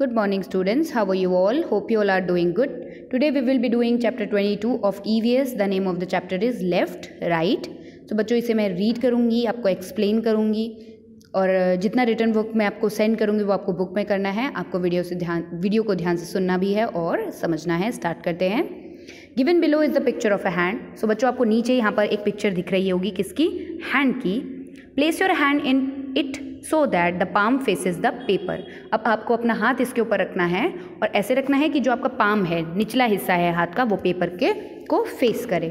Good morning students, how are you all? Hope you all are doing good. Today we will be doing chapter 22 of EVS. The name of the chapter is left, right. तो बच्चों इसे मैं read करूँगी, आपको explain करूँगी और जितना return book मैं आपको सेंड करूँगी वो आपको बुक में करना है। आपको वीडियो को ध्यान से सुनना भी है और समझना है। स्टार्ट करते हैं। Given below is the picture of a hand. So बच्चों आपको नीचे यहाँ पर एक पिक्चर दिख रही होगी किसकी? हैंड की। Place your hand in it so that the palm faces the paper. अब आपको अपना हाथ इसके ऊपर रखना है और ऐसे रखना है कि जो आपका पाम है, निचला हिस्सा है हाथ का, वो पेपर के को फेस करे।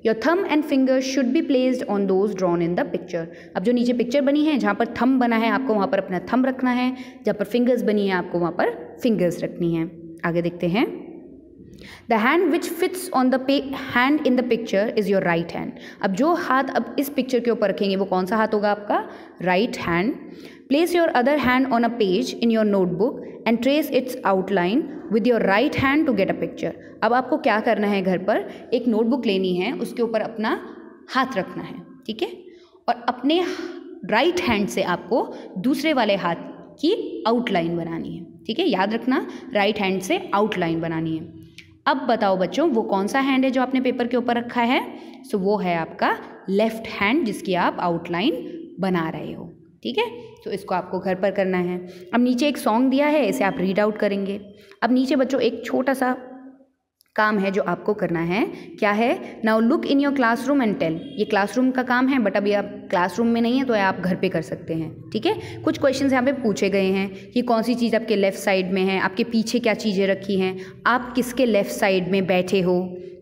योर थम and finger should be placed on those drawn in the picture. अब जो नीचे पिक्चर बनी है, जहाँ पर थम बना है, आपको वहाँ पर अपना थम रखना है। जहाँ पर फिंगर्स बनी है, आपको वहाँ पर फिंगर्स रखनी है। आगे देखते हैं। The hand which fits on the hand in the picture is your right hand. अब जो हाथ अब इस पिक्चर के ऊपर रखेंगे वो कौन सा हाथ होगा? आपका right hand. Place your other hand on a page in your notebook and trace its outline with your right hand to get a picture. अब आपको क्या करना है? घर पर एक नोटबुक लेनी है, उसके ऊपर अपना हाथ रखना है, ठीक है, और अपने राइट हैंड से आपको दूसरे वाले हाथ की आउटलाइन बनानी है, ठीक है। याद रखना, राइट हैंड से आउटलाइन बनानी है। अब बताओ बच्चों, वो कौन सा हैंड है जो आपने पेपर के ऊपर रखा है? सो वो है आपका लेफ्ट हैंड, जिसकी आप आउटलाइन बना रहे हो, ठीक है। तो इसको आपको घर पर करना है। अब नीचे एक सॉन्ग दिया है, इसे आप रीड आउट करेंगे। अब नीचे बच्चों एक छोटा सा काम है जो आपको करना है। क्या है? Now look in your classroom and tell. ये क्लासरूम का काम है, बट अभी आप क्लासरूम में नहीं है तो आप घर पे कर सकते हैं, ठीक है। कुछ क्वेश्चंस यहाँ पे पूछे गए हैं कि कौन सी चीज़ आपके लेफ्ट साइड में है, आपके पीछे क्या चीज़ें रखी हैं, आप किसके लेफ्ट साइड में बैठे हो,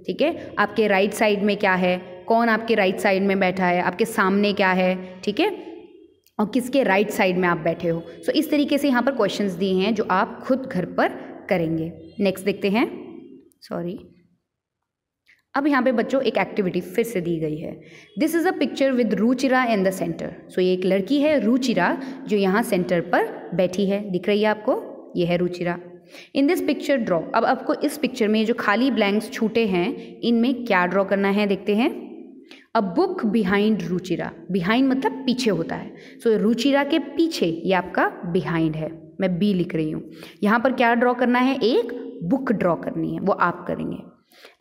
ठीक है, आपके राइट साइड में क्या है, कौन आपके राइट साइड में बैठा है, आपके सामने क्या है, ठीक है, और किसके राइट साइड में आप बैठे हो। सो इस तरीके से यहाँ पर क्वेश्चंस दिए हैं जो आप खुद घर पर करेंगे। नेक्स्ट देखते हैं। अब यहाँ पे बच्चों एक एक्टिविटी फिर से दी गई है। This is a picture with Ruchira in the centre. So ये एक लड़की है रुचिरा जो यहाँ सेंटर पर बैठी है, दिख रही है आपको? ये है Ruchira. In this picture draw. अब आपको इस पिक्चर में जो खाली ब्लैंक्स छूटे हैं, इनमें क्या ड्रॉ करना है देखते हैं। A book behind Ruchira. Behind मतलब पीछे होता है। सो रुचिरा के पीछे, ये आपका बिहाइंड है, मैं बी लिख रही हूँ। यहाँ पर क्या ड्रॉ करना है? एक बुक ड्रॉ करनी है, वो आप करेंगे।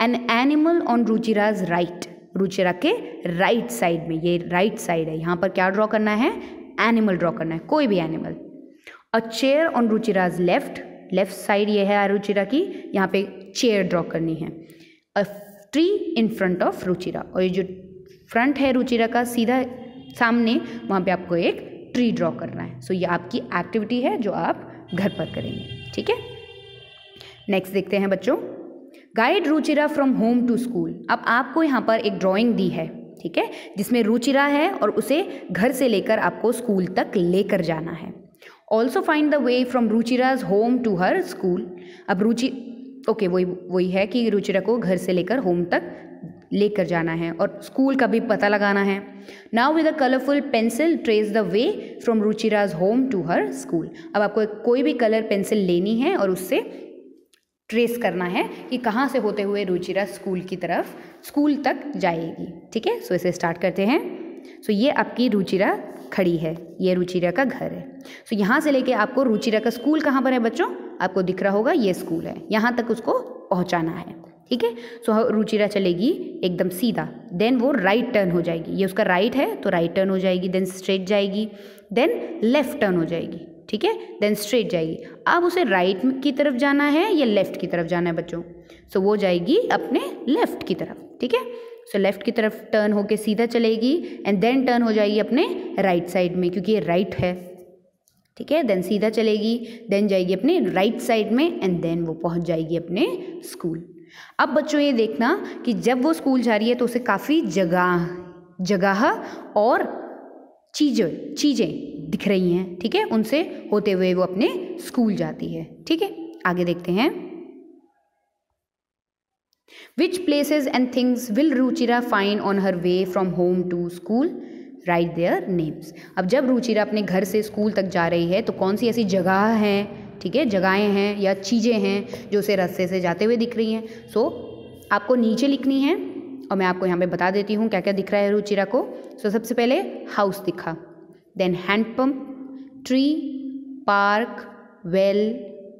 An animal on Ruchira's right. Ruchira के राइट साइड में, ये राइट साइड है, यहाँ पर क्या ड्रॉ करना है? एनिमल ड्रॉ करना है, कोई भी animal. A chair on Ruchira's left. Left side ये है रुचिरा की, यहाँ पे चेयर ड्रॉ करनी है। A tree in front of Ruchira. और ये जो फ्रंट है रुचिरा का सीधा सामने, वहाँ पे आपको एक ट्री ड्रॉ करना है। सो ये आपकी एक्टिविटी है जो आप घर पर करेंगे, ठीक है। नेक्स्ट देखते हैं बच्चों। Guide Ruchira from home to school. अब आपको यहाँ पर एक ड्राइंग दी है, ठीक है, जिसमें रुचिरा है और उसे घर से लेकर आपको स्कूल तक लेकर जाना है। Also find the way from Ruchira's home to her school. अब वही है कि रुचिरा को घर से लेकर होम तक लेकर जाना है और स्कूल का भी पता लगाना है। Now with a colourful pencil trace the way from Ruchira's home to her school. अब आपको कोई भी कलर पेंसिल लेनी है और उससे ट्रेस करना है कि कहाँ से होते हुए रुचिरा स्कूल तक जाएगी, ठीक है। सो इसे स्टार्ट करते हैं। सो ये आपकी रुचिरा खड़ी है, ये रुचिरा का घर है। सो यहाँ से लेके आपको रुचिरा का स्कूल कहाँ पर है बच्चों? आपको दिख रहा होगा, ये स्कूल है, यहाँ तक उसको पहुँचाना है, ठीक है। सो रुचिरा चलेगी एकदम सीधा, देन वो राइट टर्न हो जाएगी। ये उसका राइट है तो राइट टर्न हो जाएगी, देन स्ट्रेट जाएगी, देन लेफ्ट टर्न हो जाएगी, ठीक है, देन स्ट्रेट जाएगी। अब उसे राइट की तरफ जाना है या लेफ्ट की तरफ जाना है बच्चों? सो वो जाएगी अपने लेफ्ट की तरफ, ठीक है। सो लेफ्ट की तरफ टर्न होके सीधा चलेगी एंड देन टर्न हो जाएगी अपने राइट साइड में, क्योंकि ये राइट है, ठीक है। देन सीधा चलेगी, देन जाएगी अपने राइट साइड में एंड देन वो पहुंच जाएगी अपने स्कूल। अब बच्चों ये देखना कि जब वो स्कूल जा रही है तो उसे काफ़ी जगह और चीज़ें दिख रही हैं, ठीक है, उनसे होते हुए वो अपने स्कूल जाती है, ठीक है। आगे देखते हैं। Which places and things will Ruchira find on her way from home to school? Write their names. अब जब रुचिरा अपने घर से स्कूल तक जा रही है तो कौन सी ऐसी जगह हैं, ठीक है, जगहें हैं या चीज़ें हैं जो उसे रास्ते से जाते हुए दिख रही हैं। सो आपको नीचे लिखनी है और मैं आपको यहाँ पे बता देती हूँ क्या क्या दिख रहा है रुचिरा को। सो सबसे पहले हाउस दिखा, then handpump, tree, park, well,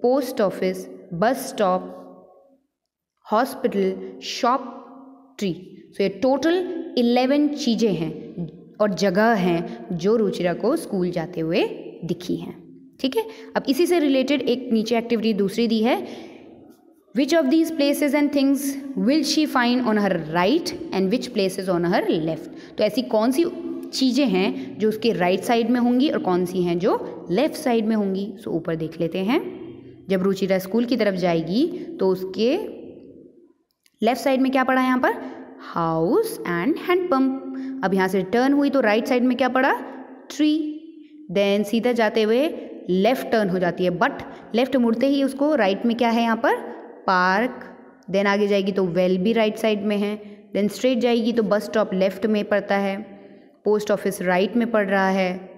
post office, bus stop, hospital, shop, tree. So ये टोटल 11 चीज़ें हैं और जगह हैं जो रुचिरा को स्कूल जाते हुए दिखी हैं। ठीक है, अब इसी से रिलेटेड एक नीचे एक्टिविटी दूसरी दी है, which of these places and things will she find on her right and which places on her left. तो ऐसी कौन सी चीज़ें हैं जो उसके राइट साइड में होंगी और कौन सी हैं जो लेफ्ट साइड में होंगी। सो ऊपर देख लेते हैं, जब रुचिरा स्कूल की तरफ जाएगी तो उसके लेफ्ट साइड में क्या पड़ा है यहाँ पर, हाउस एंड हैंडपम्प। अब यहाँ से टर्न हुई तो राइट साइड में क्या पड़ा, ट्री। देन सीधा जाते हुए लेफ्ट टर्न हो जाती है, बट लेफ्ट मुड़ते ही उसको राइट में क्या है यहाँ पर, पार्क। देन आगे जाएगी तो वेल भी राइट साइड में है। देन स्ट्रेट जाएगी तो बस स्टॉप लेफ्ट में पड़ता है, पोस्ट ऑफिस राइट में पड़ रहा है,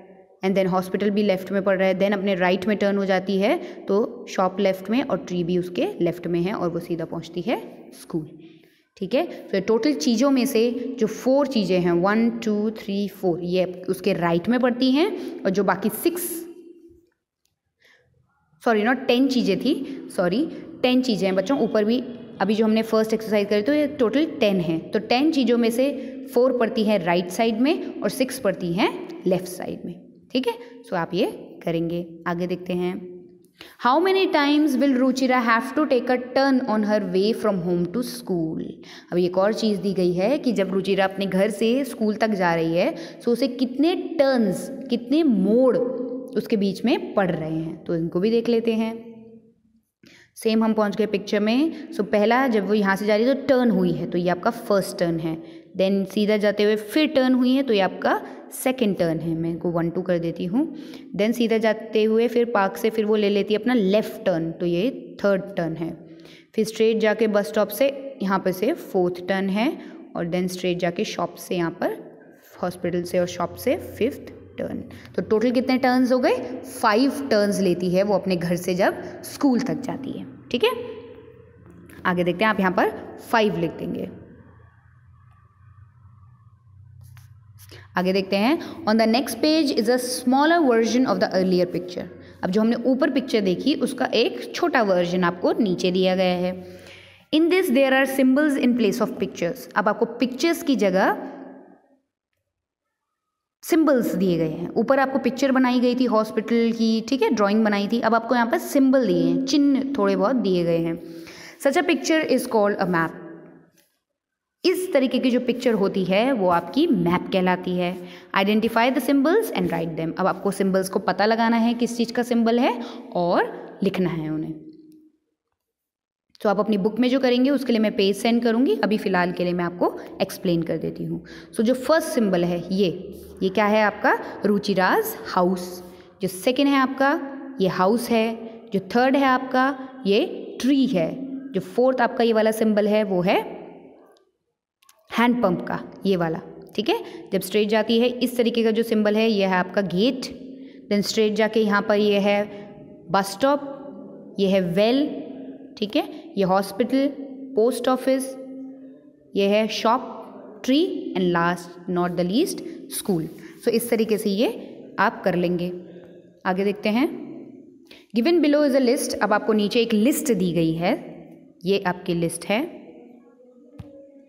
एंड देन हॉस्पिटल भी लेफ्ट में पड़ रहा है। देन अपने राइट में टर्न हो जाती है तो शॉप लेफ्ट में और ट्री भी उसके लेफ्ट में है और वो सीधा पहुंचती है स्कूल। ठीक है, तो टोटल चीज़ों में से जो 4 चीज़ें हैं 1 2 3 4 ये उसके राइट में पड़ती हैं, और जो बाकी 10 चीज़ें थी, 10 चीज़ें हैं बच्चों। ऊपर भी अभी जो हमने फर्स्ट एक्सरसाइज करी तो ये टोटल 10 है, तो 10 चीज़ों में से 4 पड़ती हैं राइट साइड में और 6 पड़ती हैं लेफ्ट साइड में। ठीक है, सो आप ये करेंगे। आगे देखते हैं, how many times will Ruchira have to take a turn on her way from home to school. अब एक और चीज़ दी गई है कि जब रुचिरा अपने घर से स्कूल तक जा रही है तो उसे कितने टर्न्स, कितने मोड़ उसके बीच में पड़ रहे हैं, तो इनको भी देख लेते हैं। सेम हम पहुंच गए पिक्चर में। सो पहला, जब वो यहाँ से जा रही है तो टर्न हुई है, तो ये आपका फर्स्ट टर्न है। देन सीधा जाते हुए फिर टर्न हुई है, तो ये आपका सेकंड टर्न है। मैं इनको 1 2 कर देती हूँ। देन सीधा जाते हुए फिर पार्क से फिर वो ले लेती है अपना लेफ्ट टर्न, तो ये थर्ड टर्न है। फिर स्ट्रेट जाके बस स्टॉप से यहाँ पर से फोर्थ टर्न है, और देन स्ट्रेट जाके शॉप से यहाँ पर हॉस्पिटल से और शॉप से फिफ्थ टर्न। तो टोटल कितने टर्न्स हो गए, 5 टर्न्स लेती है वो अपने घर से जब स्कूल तक जाती है। ठीक है, आगे देखते हैं। आप यहाँ पर 5 लिख देंगे। आगे देखते हैं, on the next page is a smaller version of the earlier picture. अब जो हमने ऊपर पिक्चर देखी उसका एक छोटा वर्जन आपको नीचे दिया गया है। In this there are symbols in place of pictures. अब आपको पिक्चर्स की जगह सिंबल्स दिए गए हैं। ऊपर आपको पिक्चर बनाई गई थी हॉस्पिटल की, ठीक है, ड्राइंग बनाई थी। अब आपको यहाँ पर सिंबल दिए हैं, चिन्ह थोड़े बहुत दिए गए हैं। Such a picture is called a map. इस तरीके की जो पिक्चर होती है वो आपकी मैप कहलाती है। Identify the symbols and write them. अब आपको सिंबल्स को पता लगाना है किस चीज़ का सिंबल है और लिखना है उन्हें। तो आप अपनी बुक में जो करेंगे उसके लिए मैं पेज सेंड करूंगी, अभी फ़िलहाल के लिए मैं आपको एक्सप्लेन कर देती हूँ। सो जो फर्स्ट सिंबल है ये क्या है आपका, रुचिराज हाउस। जो सेकेंड है आपका ये हाउस है। जो थर्ड है आपका ये ट्री है। जो फोर्थ आपका ये वाला सिंबल है वो है हैंड पंप का, ये वाला। ठीक है, जब स्ट्रेट जाती है इस तरीके का जो सिंबल है ये है आपका गेट। देन स्ट्रेट जाके यहाँ पर ये है बस स्टॉप, ये है वेल, ठीक है, ये हॉस्पिटल, पोस्ट ऑफिस, ये है shop, tree and last not the least school. So इस तरीके से ये आप कर लेंगे। आगे देखते हैं, given below is a list. अब आपको नीचे एक लिस्ट दी गई है, ये आपकी लिस्ट है।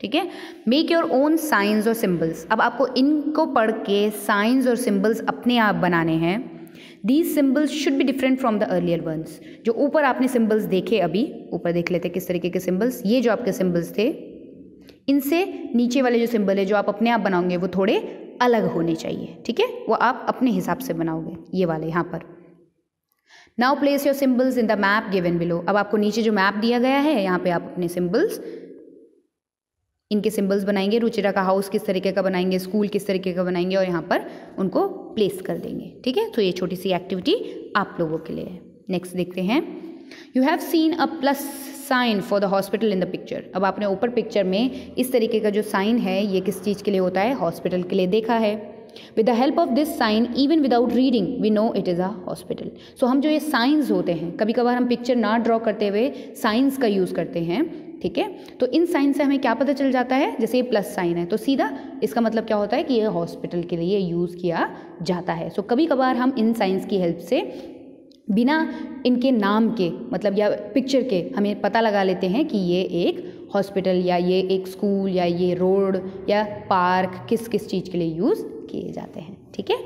ठीक है, मेक योर ओन साइंस और सिंबल्स। अब आपको इनको पढ़ के साइंस और सिंबल्स अपने आप बनाने हैं। These symbols should be different from the earlier ones. जो ऊपर आपने सिंबल्स देखे, अभी ऊपर देख लेते किस तरीके के सिंबल्स, ये जो आपके सिंबल्स थे इनसे नीचे वाले जो सिंबल है जो आप अपने आप बनाओगे वो थोड़े अलग होने चाहिए। ठीक है, वो आप अपने हिसाब से बनाओगे, ये वाले यहाँ पर। Now place your symbols in the map given below. अब आपको नीचे जो मैप दिया गया है यहाँ पे आप अपने सिंबल्स, इनके सिंबल्स बनाएंगे। रुचिरा का हाउस किस तरीके का बनाएंगे, स्कूल किस तरीके का बनाएंगे और यहाँ पर उनको प्लेस कर देंगे। ठीक है, तो ये छोटी सी एक्टिविटी आप लोगों के लिए है। नेक्स्ट देखते हैं, you have seen a plus sign for the hospital in the picture. अब आपने ऊपर पिक्चर में इस तरीके का जो साइन है ये किस चीज़ के लिए होता है, हॉस्पिटल के लिए देखा है। With the help of this sign even without reading we know it is a hospital. So हम जो ये साइंस होते हैं, कभी कभार हम पिक्चर ना ड्रॉ करते हुए साइंस का यूज़ करते हैं। ठीक है, तो इन साइन से हमें क्या पता चल जाता है, जैसे ये प्लस साइन है तो सीधा इसका मतलब क्या होता है कि ये हॉस्पिटल के लिए यूज़ किया जाता है। सो कभी कभार हम इन साइंस की हेल्प से बिना इनके नाम के मतलब या पिक्चर के हमें पता लगा लेते हैं कि ये एक हॉस्पिटल या ये एक स्कूल या ये रोड या पार्क किस किस चीज़ के लिए यूज़ किए जाते हैं। ठीक है,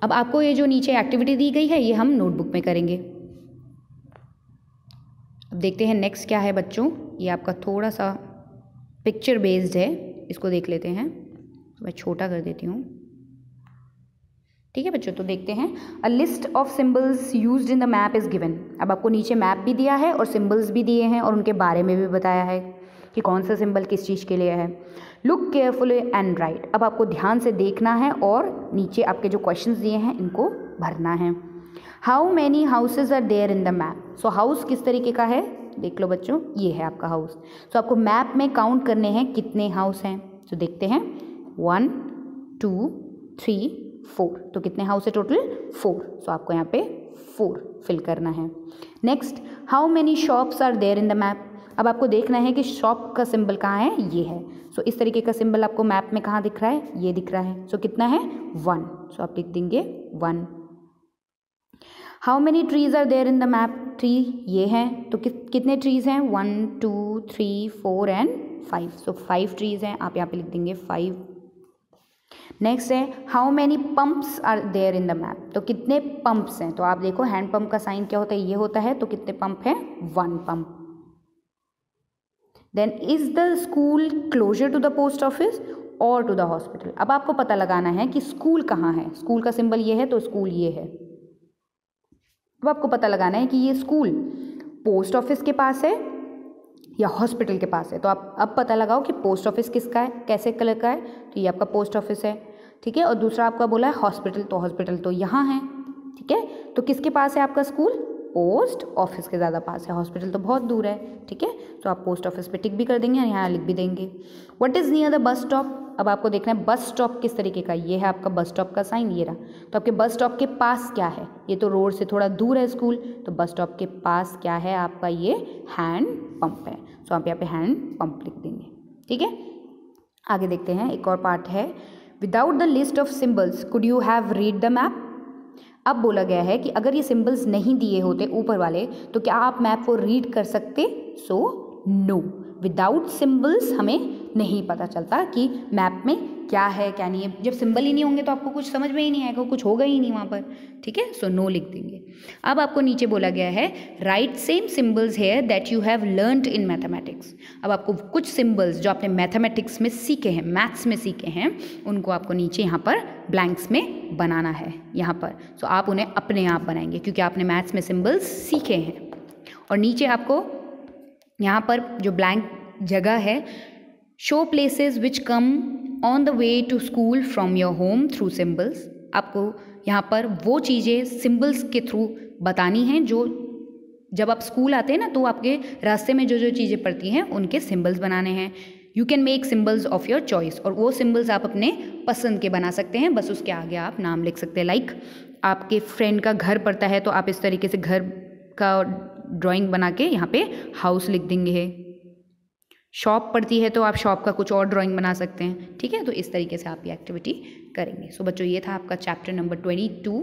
अब आपको ये जो नीचे एक्टिविटी दी गई है ये हम नोटबुक में करेंगे। अब देखते हैं नेक्स्ट क्या है बच्चों। ये आपका थोड़ा सा पिक्चर बेस्ड है, इसको देख लेते हैं। मैं छोटा कर देती हूँ। ठीक है बच्चों, तो देखते हैं। A list of symbols used in the map is given. अब आपको नीचे मैप भी दिया है और सिम्बल्स भी दिए हैं और उनके बारे में भी बताया है कि कौन सा सिंबल किस चीज़ के लिए है। Look carefully and right. अब आपको ध्यान से देखना है और नीचे आपके जो क्वेश्चंस दिए हैं इनको भरना है। How many houses are there in the map. So house किस तरीके का है देख लो बच्चों, ये है आपका हाउस। सो आपको मैप में काउंट करने हैं कितने हाउस हैं। तो देखते हैं 1 2 3 4। तो कितने हाउस है टोटल 4। सो आपको यहाँ पे 4 फिल करना है। Next, how many shops are there in the map. अब आपको देखना है कि शॉप का सिंबल कहाँ है, ये है। सो इस तरीके का सिंबल आपको मैप में कहाँ दिख रहा है, ये दिख रहा है। सो कितना है 1। सो आप लिख देंगे 1। How many trees are there in the map. Tree ये हैं, तो कितने ट्रीज हैं 1 2 3 4 एंड 5। सो 5 ट्रीज हैं, आप यहाँ पे लिख देंगे 5। नेक्स्ट है how many pumps are there in the map. तो कितने पंप्स हैं। तो आप देखो हैंड पंप का साइन क्या होता है, ये होता है। तो कितने पंप हैं 1 pump. Then is the school closer to the post office और टू द हॉस्पिटल। अब आपको पता लगाना है कि स्कूल कहाँ है। स्कूल का सिंबल ये है तो स्कूल ये है। अब आपको पता लगाना है कि ये स्कूल पोस्ट ऑफिस के पास है या हॉस्पिटल के पास है। तो आप अब पता लगाओ कि पोस्ट ऑफिस किसका है, कैसे कलर का है। तो ये आपका पोस्ट ऑफिस है। ठीक है, और दूसरा आपका बोला है हॉस्पिटल, तो हॉस्पिटल तो यहाँ है। ठीक है, तो किसके पास है आपका स्कूल, पोस्ट ऑफिस के ज़्यादा पास है, हॉस्पिटल तो बहुत दूर है। ठीक है, तो आप पोस्ट ऑफिस पे टिक भी कर देंगे और यहाँ लिख भी देंगे। What is near the bus stop. अब आपको देखना है बस स्टॉप किस तरीके का, ये है आपका बस स्टॉप का साइन, ये रहा। तो आपके बस स्टॉप के पास क्या है, ये तो रोड से थोड़ा दूर है स्कूल, तो बस स्टॉप के पास क्या है आपका, ये हैंड पंप है। तो आप यहाँ पे हैंड पंप लिख देंगे। ठीक है, आगे देखते हैं। एक और पार्ट है, without the list of symbols could you have read the map. अब बोला गया है कि अगर ये सिंबल्स नहीं दिए होते ऊपर वाले तो क्या आप मैप को रीड कर सकते। सो नो, विदाउट सिंबल्स हमें नहीं पता चलता कि मैप में क्या है क्या नहीं है। जब सिंबल ही नहीं होंगे तो आपको कुछ समझ में ही नहीं आएगा, कुछ होगा ही नहीं वहाँ पर। ठीक है, सो नो लिख देंगे। अब आपको नीचे बोला गया है right same symbols here that you have learned in mathematics. अब आपको कुछ सिंबल्स जो आपने मैथमेटिक्स में सीखे हैं, मैथ्स में सीखे हैं, उनको आपको नीचे यहाँ पर ब्लैंक्स में बनाना है यहाँ पर। सो आप उन्हें अपने आप बनाएंगे क्योंकि आपने मैथ्स में सिंबल्स सीखे हैं। और नीचे आपको यहाँ पर जो ब्लैंक जगह है, show places which come on the way to school from your home through symbols. आपको यहाँ पर वो चीज़ें सिम्बल्स के थ्रू बतानी हैं जो जब आप स्कूल आते हैं ना तो आपके रास्ते में जो जो चीज़ें पड़ती हैं उनके सिम्बल्स बनाने हैं। You can make symbols of your choice, और वो सिम्बल्स आप अपने पसंद के बना सकते हैं, बस उसके आगे आप नाम लिख सकते हैं। लाइक आपके फ्रेंड का घर पड़ता है तो आप इस तरीके से घर का ड्राइंग बना के यहाँ पे हाउस लिख देंगे। शॉप पड़ती है तो आप शॉप का कुछ और ड्राइंग बना सकते हैं। ठीक है, तो इस तरीके से आप ये एक्टिविटी करेंगे। सो बच्चों, ये था आपका चैप्टर नंबर 22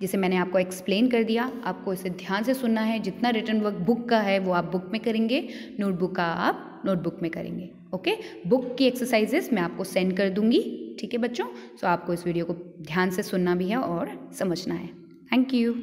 जिसे मैंने आपको एक्सप्लेन कर दिया। आपको इसे ध्यान से सुनना है। जितना रिटन वर्क बुक का है वो आप बुक में करेंगे, नोटबुक का आप नोटबुक में करेंगे। ओके, बुक की एक्सरसाइजेस मैं आपको सेंड कर दूंगी। ठीक है बच्चों, सो आपको इस वीडियो को ध्यान से सुनना भी है और समझना है। Thank you.